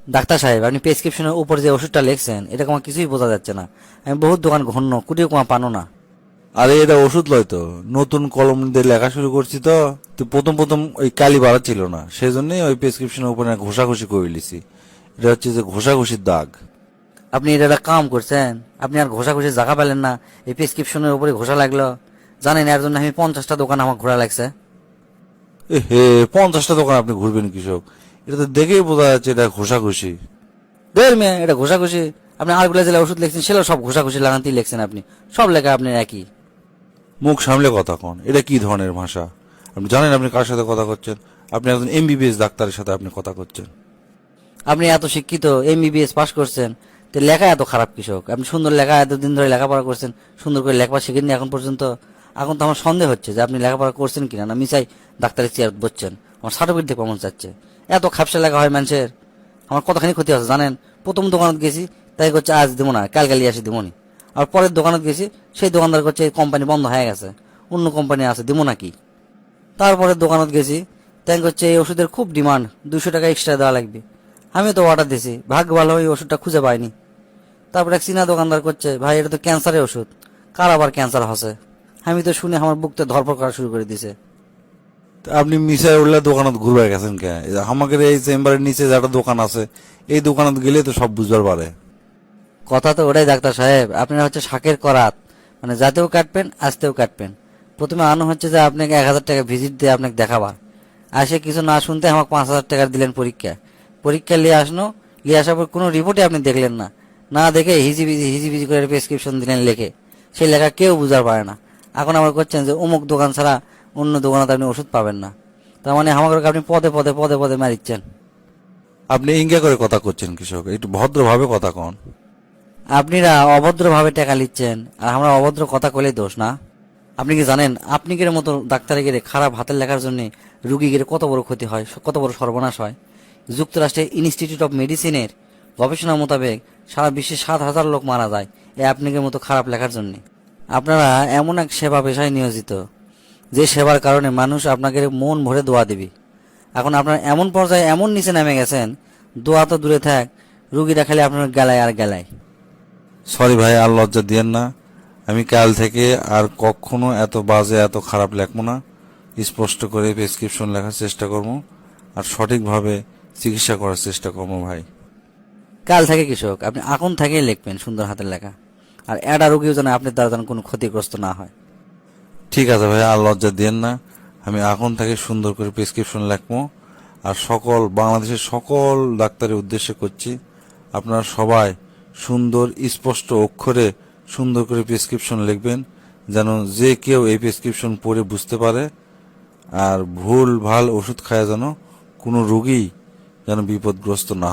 Doctor সাহেব, আপনি প্রেসক্রিপশনের উপর যে ওষুধটা লিখছেন এটা আমার কিছুই বোঝা যাচ্ছে না। আমি বহুত দোকান ঘন্য কুটিও কমা পানো না। আরে এটা ওষুধ লয় তো, নতুন কলম দিয়ে লেখা শুরু করছি তো। তো প্রথম প্রথম ওই কালি বাড়া ছিল না, সেই জন্যই ওই প্রেসক্রিপশনের উপরে ঘষাঘষি করে লিছি। এটা হচ্ছে যে ঘষাঘষির দাগ। আপনি এটা একটা কাম করছেন, আপনি আর ঘষাঘষি জায়গা পেলেন না, এই প্রেসক্রিপশনের উপরে ঘষা লাগলো। জানেন এর জন্য আমি 50টা দোকান আমার ঘোরা লাগছে। এ হে, 50টা দোকান আপনি ঘুরবেন কৃষক? এটা তো দেখেই বোঝা যাচ্ছে এটা ঘষাঘষি। দেড় মেয়ে এটা ঘষাঘষি? আপনি আরগুলা জেলা ওষুধ লিখছেন সেগুলো সব ঘষাঘষি লাগাতেই লিখছেন আপনি। সব লেখা আপনি একই। মুখ সামলে কথা কন, এটা কি ধরনের ভাষা? আপনি জানেন আপনি কার সাথে কথা করছেন? আপনি একজন এমবিবিএস ডাক্তারের সাথে আপনি কথা করছেন। আপনি এত শিক্ষিত, এমবিবিএস পাস করছেন, তো লেখা এত খারাপ কৃষক? আপনি সুন্দর লেখা এতদিন ধরে লেখাপড়া করছেন, সুন্দর করে লেখাপড়া শিখেননি এখন পর্যন্ত। এখন তো আমার সন্দেহ হচ্ছে যে আপনি লেখাপড়া করছেন কিনা, না মিসাই ডাক্তারের চেয়ার বসছেন। আমার সার্টিফিকেট দেখে মন চাচ্ছে। এত খাপসা লেখা হয় মানুষের। আমার কতখানি ক্ষতি আছে জানেন? প্রথম দোকানত গেছি, তাই করছে আজ দেবো না, কাল কালি আসি দেবো নি। আর পরের দোকানত গেছি, সেই দোকানদার করছে এই কোম্পানি বন্ধ হয়ে গেছে, অন্য কোম্পানি আছে, দেবো নাকি। তারপরে দোকানত গেছি, তাই করছে এই ওষুধের খুব ডিমান্ড, 200 টাকা এক্সট্রা দেওয়া লাগবে। আমি তো অর্ডার দিছি, ভাগ্য ভালো ওই ওষুধটা খুঁজে পাইনি। তারপরে এক চীনা দোকানদার করছে ভাই এটা তো ক্যান্সারের ওষুধ। কার আবার ক্যান্সার হসে? আমি তো শুনে আমার বুকতে ধরপড় করা শুরু করে দিছে। তা আপনি মিসাই উল্লা দোকানত ঘুরবে গেছেন কে? আমাদের এই চেম্বারের নিচে যেটা দোকান আছে, এই দোকানত গেলে তো সব বুঝবার পারে। কথা তো ওটাই ডাক্তার সাহেব, আপনারা হচ্ছে শাকের করাত, মানে যাতেও কাটবেন আসতেও কাটবেন। প্রথমে আনো হচ্ছে যে আপনাকে 1000 টাকা ভিজিট দিয়ে আপনাকে দেখাবার, আসে কিছু না শুনতে আমাকে 5000 টাকা দিলেন পরীক্ষা। পরীক্ষা নিয়ে আসনো, নিয়ে আসার পর কোনো রিপোর্টই আপনি দেখলেন না, না দেখে হিজিবিজি করে প্রেসক্রিপশন দিলেন লেখে। সেই লেখা কেউ বুঝার পারে না। এখন আবার করছেন যে অমুক দোকান ছাড়া অন্য দোকানে আপনি ওষুধ পাবেন না। তার মানে আমাকে আপনি পদে পদে পদে পদে মারিচ্ছেন। আপনি ইঙ্গা করে কথা করছেন কৃষক, একটু ভদ্রভাবে কথা কন। আপনিরা অভদ্রভাবে টাকা নিচ্ছেন, আর আমরা অভদ্র কথা কইলেই দোষ না? আপনি কি জানেন আপনি গের মতো ডাক্তারে গেলে খারাপ হাতের লেখার জন্য রুগী গেলে কত বড় ক্ষতি হয়, কত বড় সর্বনাশ হয়? যুক্তরাষ্ট্রের ইনস্টিটিউট অফ মেডিসিনের গবেষণা মোতাবেক সারা বিশ্বে 7,000 লোক মারা যায় এই আপনাদের মতো খারাপ লেখার জন্য। আপনারা এমন এক সেবা পেশায় নিয়োজিত, যে সেবার কারণে মানুষ আপনাকে মন ভরে দোয়া দিবে। এখন আপনার এমন পর্যায়ে এমন নিচে নেমে গেছেন, দোয়া তো দূরে থাক, রুগীরা খালি আপনার গেলায় আর গেলায়। সরি ভাই, আর লজ্জা দিয়েন না। আমি কাল থেকে আর কখনো এত বাজে এত খারাপ লেখবো না। স্পষ্ট করে প্রেসক্রিপশন লেখার চেষ্টা করবো, আর সঠিকভাবে চিকিৎসা করার চেষ্টা করবো ভাই। কাল থেকে কৃষক আপনি এখন থেকেই লিখবেন সুন্দর হাতের লেখা, আর একটা রোগীও যেন আপনার দ্বারা যেন কোনো ক্ষতিগ্রস্ত না হয়। ঠিক আছে ভাই, আর লজ্জা দিয়েন না। আমি এখন থেকে সুন্দর করে প্রেসক্রিপশন লেখবো, আর সকল বাংলাদেশের সকল ডাক্তারের উদ্দেশ্যে করছি, আপনারা সবাই সুন্দর স্পষ্ট অক্ষরে সুন্দর করে প্রেসক্রিপশন লিখবেন, যেন যে কেউ এই প্রেসক্রিপশন পড়ে বুঝতে পারে। আর ভুল ভাল ওষুধ খায় যেন কোনো রোগী যেন বিপদগ্রস্ত না